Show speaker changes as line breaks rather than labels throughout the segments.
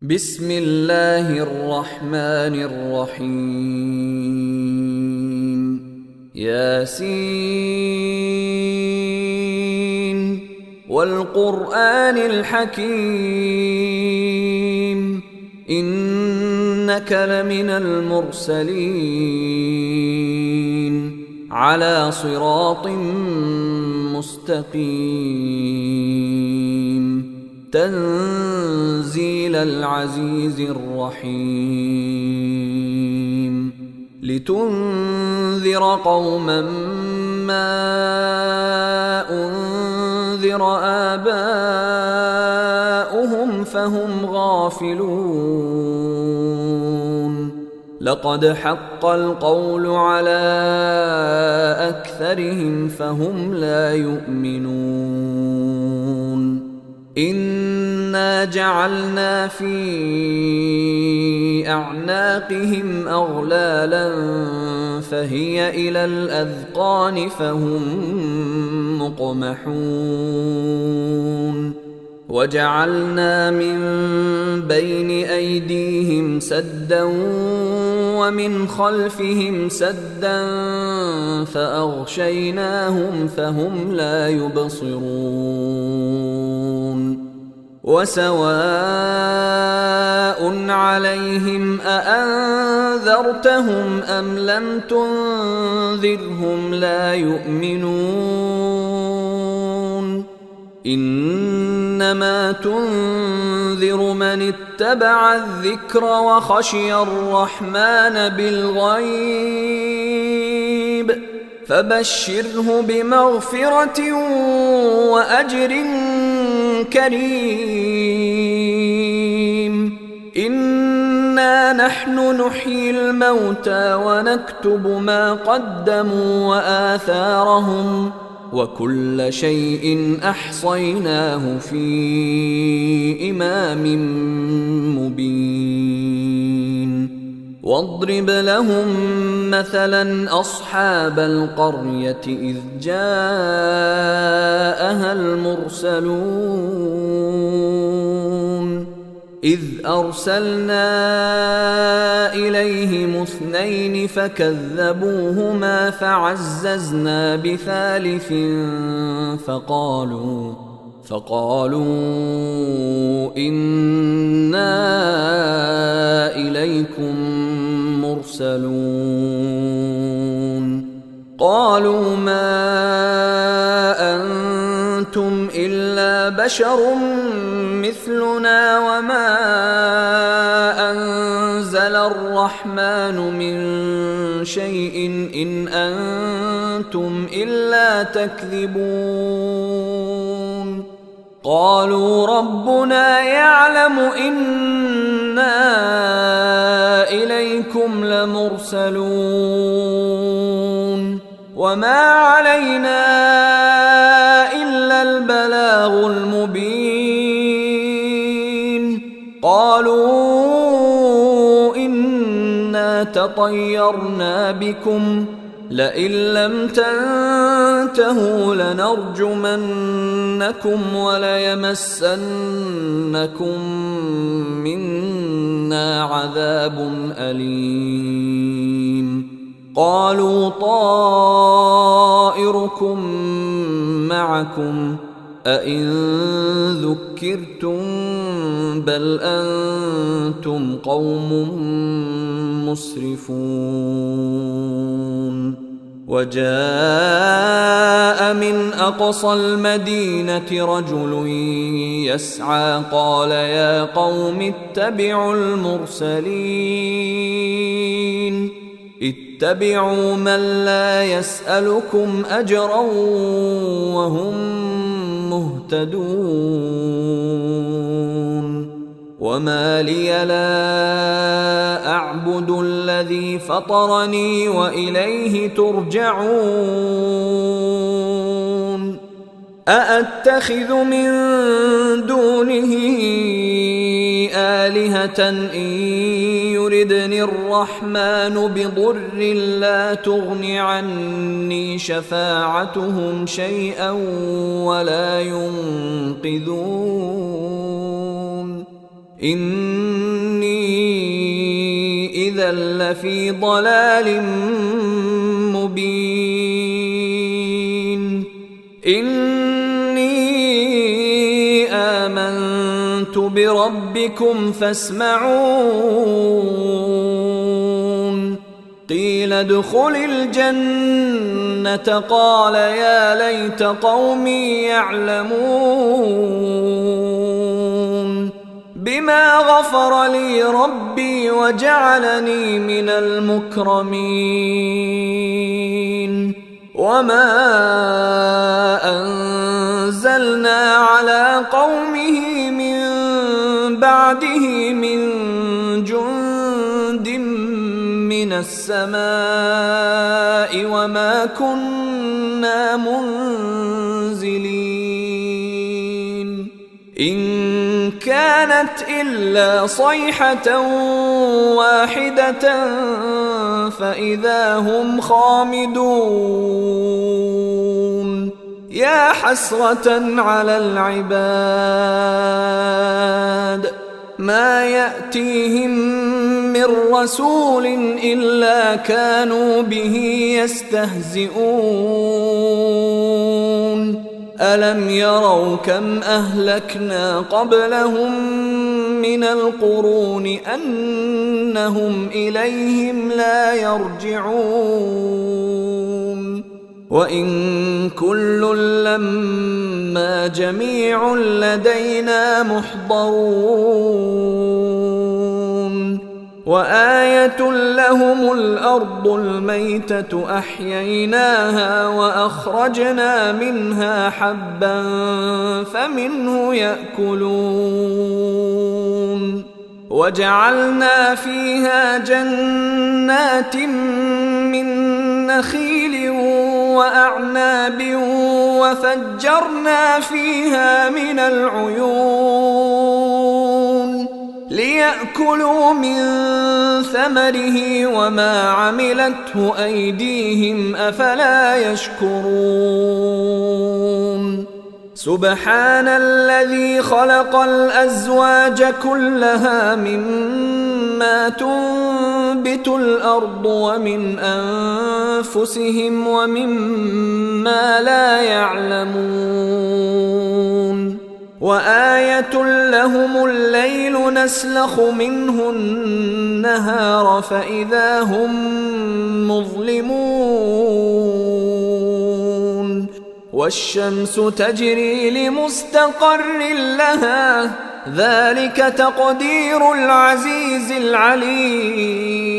بسم الله الرحمن الرحيم ياسين والقرآن الحكيم إنك لمن المرسلين على صراط مستقيم تنزيل العزيز الرحيم لتنذر قوما ما أنذر آباؤهم فهم غافلون لقد حق القول على أكثرهم فهم لا يؤمنون إنا جعلنا في أعناقهم أغلالا فهي إلى الأذقان فهم مقمحون وجعلنا من بين أيديهم سدا ومن خلفهم سدا فأغشيناهم فهم لا يبصرون وسواء عليهم أأنذرتهم أم لم تنذرهم لا يؤمنون إنما تنذر من اتبع الذكر وخشي الرحمن بالغيب فبشره بمغفرة وأجر كريم إنا نحن نحيي الموتى ونكتب ما قدموا وآثارهم وكل شيء أحصيناه في إمام مبين واضرب لهم مثلا أصحاب القرية إذ جاءها المرسلون إذ أرسلنا إليهم اثنين فكذبوهما فعززنا بثالث فقالوا إنا إليكم مرسلون قالوا ما أنتم إلا بشر مثلنا وما أنزل الرحمن من شيء إن أنتم إلا تكذبون قالوا ربنا يعلم إنا إليكم لمرسلون وما علينا إلا البلاغ المبين قالوا إنا تطيرنا بكم لئن لم تنتهوا لنرجمنكم وليمسنكم منا عذاب أليم قالوا طائركم معكم أئن ذكرتم بل أنتم قوم مسرفون وجاء من أقصى المدينة رجل يسعى قال يا قوم اتبعوا المرسلين اتبعوا من لا يسألكم أجرا وهم مهتدون وما لي لا أعبد الذي فطرني وإليه ترجعون أأتخذ من دونه آلهة إن يردني الرحمن بضر لا تغن عني شفاعتهم شيئا ولا ينقذون إني إذا لفي ضلال مبين إني آمنت بربكم فاسمعون قيل ادخل الجنة قال يا ليت قومي يعلمون بما غفر لي ربي وجعلني من المكرمين وما أنزلنا على قومه من بعده من جند من السماء وما كنا منزلين إن كانت إلا صيحة واحدة فإذا هم خامدون يا حسرة على العباد ما يأتيهم من رسول إلا كانوا به يستهزئون ألم يروا كم أهلكنا قبلهم من القرون أنهم إليهم لا يرجعون وإن كل لما جميع لدينا محضرون وآية لهم الأرض الميتة أحييناها وأخرجنا منها حبا فمنه يأكلون وجعلنا فيها جنات من نخيل وأعناب وفجرنا فيها من العيون ليأكلوا من ثمره وما عملته أيديهم أفلا يشكرون سبحان الذي خلق الأزواج كلها مما تنبت الأرض ومن أنفسهم ومما لا يعلمون وآية لهم الليل نسلخ منه النهار فإذا هم مظلمون والشمس تجري لمستقر لها ذلك تقدير العزيز العليم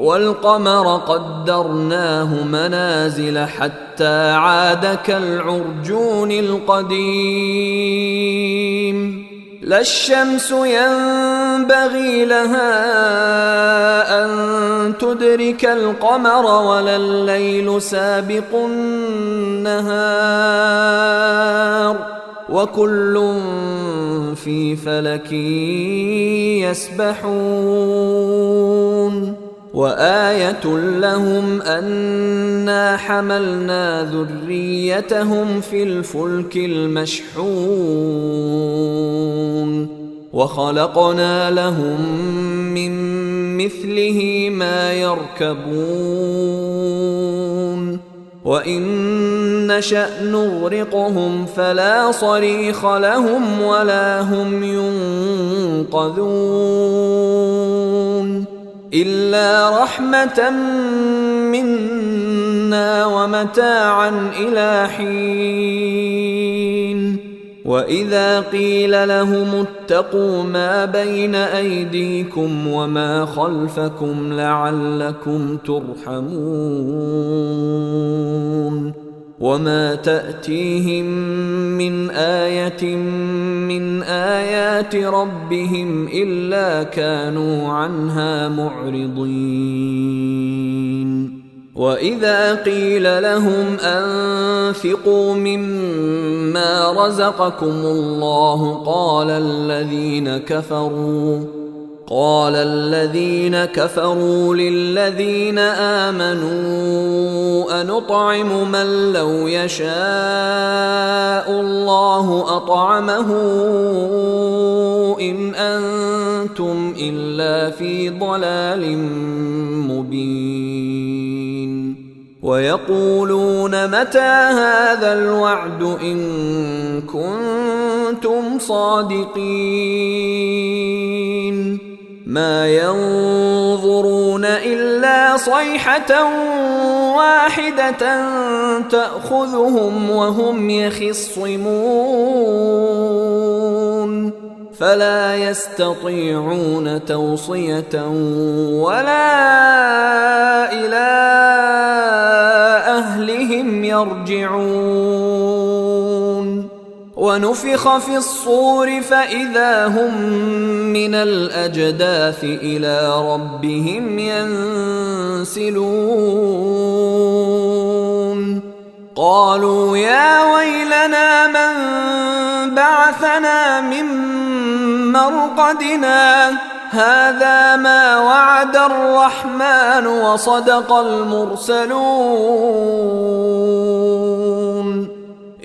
والقمر قدرناه منازل حتى عاد كالعرجون القديم لا الشمس ينبغي لها أن تدرك القمر ولا الليل سابق النهار وكل في فلك يسبحون وآية لهم أنا حملنا ذريتهم في الفلك المشحون وخلقنا لهم من مثله ما يركبون وإن نشأ نغرقهم فلا صريخ لهم ولا هم ينقذون إلا رحمة منا ومتاعا إلى حين وإذا قيل لهم اتقوا ما بين أيديكم وما خلفكم لعلكم ترحمون وما تأتيهم من آية من آيات ربهم إلا كانوا عنها معرضين وإذا قيل لهم أنفقوا مما رزقكم الله قال الذين كفروا للذين آمنوا أنطعم من لو يشاء الله أطعمه إن أنتم إلا في ضلال مبين ويقولون متى هذا الوعد إن كنتم صادقين ما ينظرون إلا صيحة واحدة تأخذهم وهم يخصمون فلا يستطيعون توصية ولا إلى أهلهم يرجعون ونفخ في الصور فإذا هم من الأجداث إلى ربهم ينسلون قالوا يا ويلنا من بعثنا من مرقدنا هذا ما وعد الرحمن وصدق المرسلون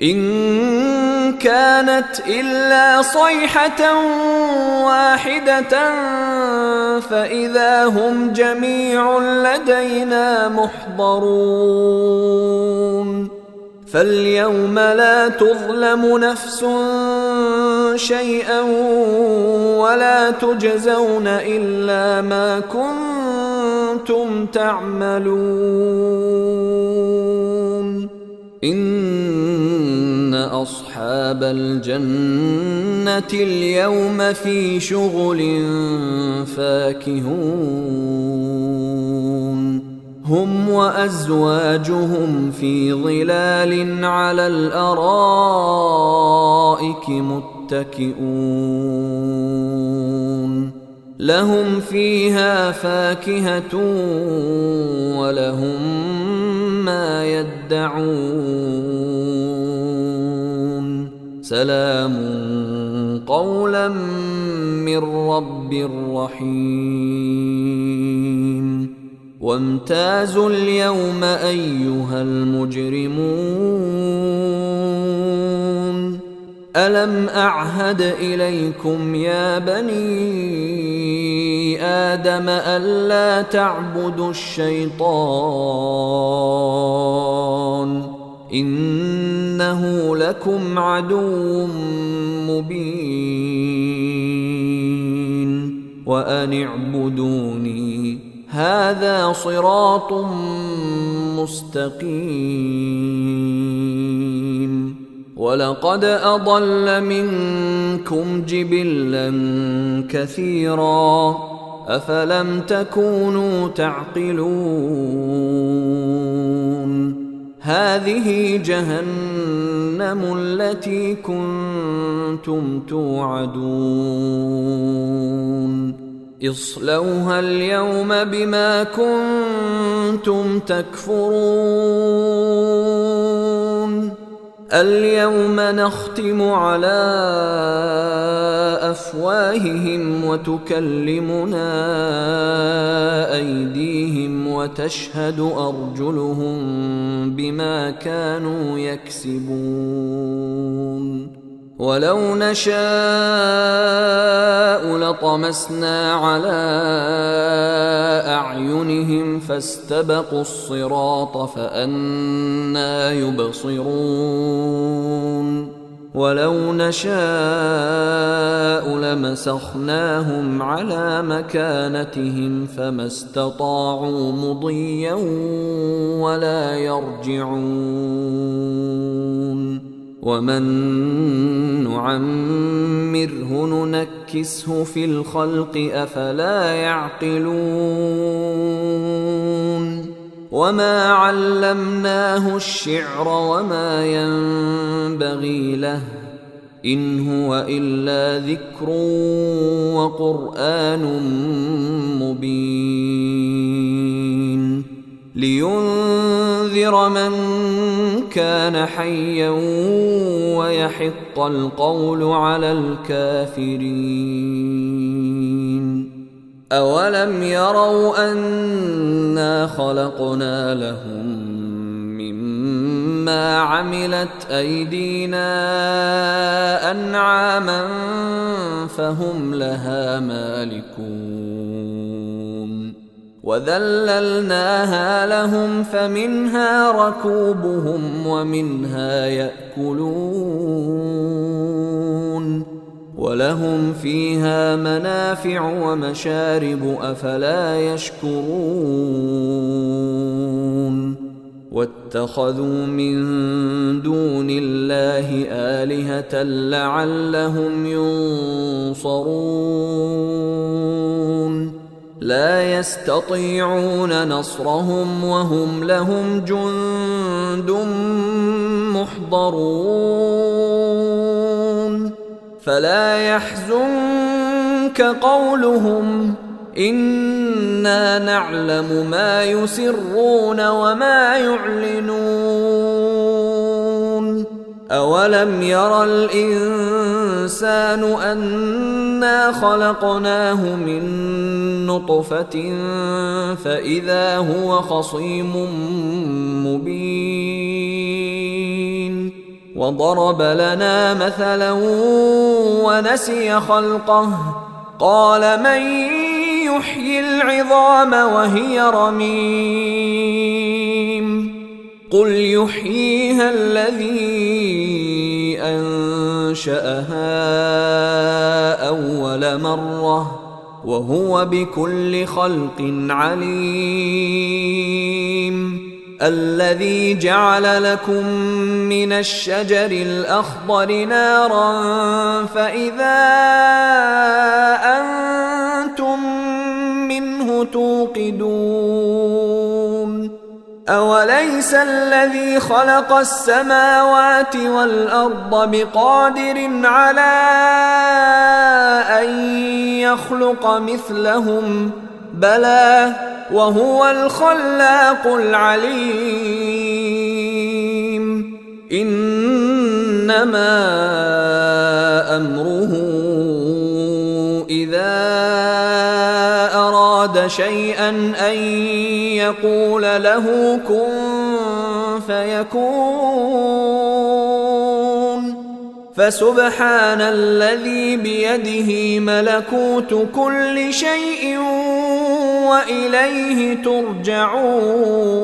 إن كانت إلا صيحة واحدة فإذا هم جميع لدينا محضرون فاليوم لا تظلم نفس شيئا ولا تجزون إلا ما كنتم تعملون إن أصحاب الجنة اليوم في شغل فاكهون هم وأزواجهم في ظلال على الأرائك متكئون لهم فيها فاكهة ولهم ما يدعون سلام قولا من رب رحيم وامتازوا اليوم أيها المجرمون ألم أعهد إليكم يا بني آدم ألا تعبدوا الشيطان إنه لكم عدو مبين وأن اعبدوني هذا صراط مستقيم ولقد أضل منكم جبلا كثيرا أفلم تكونوا تعقلون هذه جهنم التي كنتم توعدون اصلوها اليوم بما كنتم تكفرون اليوم نختم على أفواههم وتكلمنا أيديهم وتشهد أرجلهم بما كانوا يكسبون ولو نشاء لطمسنا على أعينهم فاستبقوا الصراط فأنى يبصرون ولو نشاء لمسخناهم على مكانتهم فما استطاعوا مضيا ولا يرجعون ومن نعمره ننكسه في الخلق أفلا يعقلون وما علمناه الشعر وما ينبغي له إن هو إلا ذكر وقرآن مبين لينذر من كان حيا ويحق القول على الكافرين أولم يروا أنا خلقنا لهم مما عملت أيدينا أنعاما فهم لها مالكون وذللناها لهم فمنها ركوبهم ومنها يأكلون ولهم فيها منافع ومشارب أفلا يشكرون واتخذوا من دون الله آلهة لعلهم ينصرون لا يستطيعون نصرهم وهم لهم جند محضرون فلا يحزنك قولهم إنا نعلم ما يسرون وما يعلنون أولم ير الإنسان أنا خلقناه من نطفة فإذا هو خصيم مبين وضرب لنا مثلا ونسي خلقه قال من يحيي العظام وهي رميم قل يحييها الذي أنشأها أول مرة وهو بكل خلق عليم الذي جعل لكم من الشجر الأخضر نارا فإذا أنتم منه توقدون أوليس الذي خلق السماوات والأرض بقادر على أن يخلق مثلهم بلى وهو الخلاق العليم إنما أمره إذا أراد شيئا أن يقول له كن فيكون فسبحان الذي بيده ملكوت كل شيء وإليه ترجعون